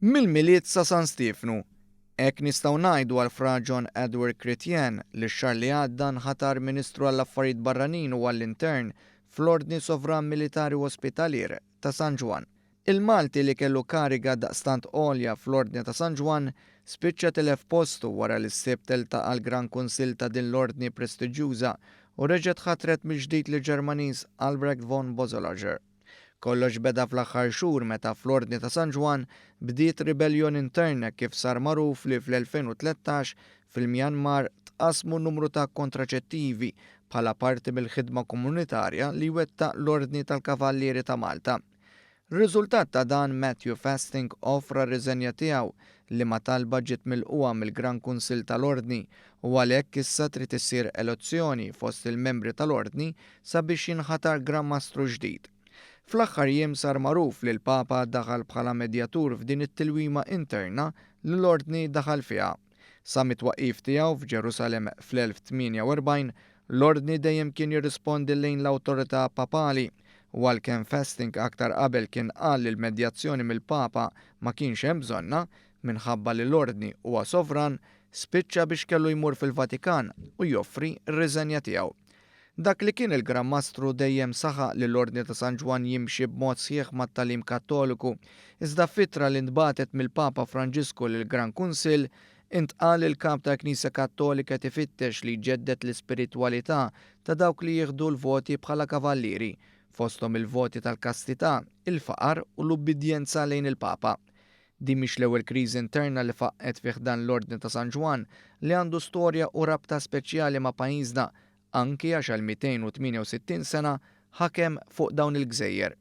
Mill-miliet sa San Stefnu. Hekk nistgħu ngħidu għal Fra John Edward Chrétien li x-xahar li għadda nħatar Ministru għall-Affarijiet Barranin u għall-Intern fl-Ordni Sovran Militari u Ospitalier ta' San Ġwan. Il-Malti li kellu kariga daqstant għolja fl-Ordni ta' San Ġwan spiċċa tilef postu wara li ssib telta għal Gran Kunsill ta' din l-Ordni prestiġjuża u reġgħet ħatret mill-ġdid li Ġermaniż Albrecht von Bossolager. Kollox beda fl-aħħar xhur meta fl-Ordni ta' San Ġwan bdiet ribellion interna kif sar magħruf li fl-2013 fil-Myanmar tqasmu numru ta' kontraċettivi bħala parti mill-ħidma komunitarja li wettaq l-Ordni tal-Kavallieri ta' Malta. Riżultat ta' dan Matthew Fasting offra r-riżenja tiegħu li ma talba ġiet milquha mill-Gran Kunsill tal-Ordni u għalhekk issa trid issir elezzjoni fost il-membri tal-Ordni sabiex jinħatar Gran Mastru ġdid. Fl-aħħar jiem sar magħruf li l-Papa daħal bħala medjatur f'din it-tilwima interna li l-Ordni daħal fiha. Sa mit-twaqqif tiegħu f'Ġerusalemm fl-1048 l-Ordni dejjem kien jirrispondi lejn l-awtorità papali u għalkemm Fasting aktar qabel kien qal li l-medjazzjoni mill-Papa ma kienx hemm bżonna minħabba li l-Ordni huwa sovran spiċċa biex kellu jmur fil-Vatikan u joffri r-riżenja tiegħu. Dak li kien il-Gran Mastru dejjem saħaq li l-Ordni ta' San Ġwan jimxi b'mod sħiħ mat-talim Kattoliku, iżda fittra li ntbatet mill-Papa Franġisku lil Gran Kunsill intqal il-Kap ta' Knisja Kattolika tifittex li jġeddet l-ispiritwalità ta' dawk li jieħdu l-voti bħala kavallieri, fosthom il-voti tal-kastità, il-faqar u l-ubbidjenza lejn il-Papa. Din mhix l-ewwel kriżi interna li faqqet fih dan l-Ordni ta' San Ġwan li għandu storja u rabta speċjali ma' pajjiżna anki għax għal 268 sena ħakem fuq dawn il-Gżejjer.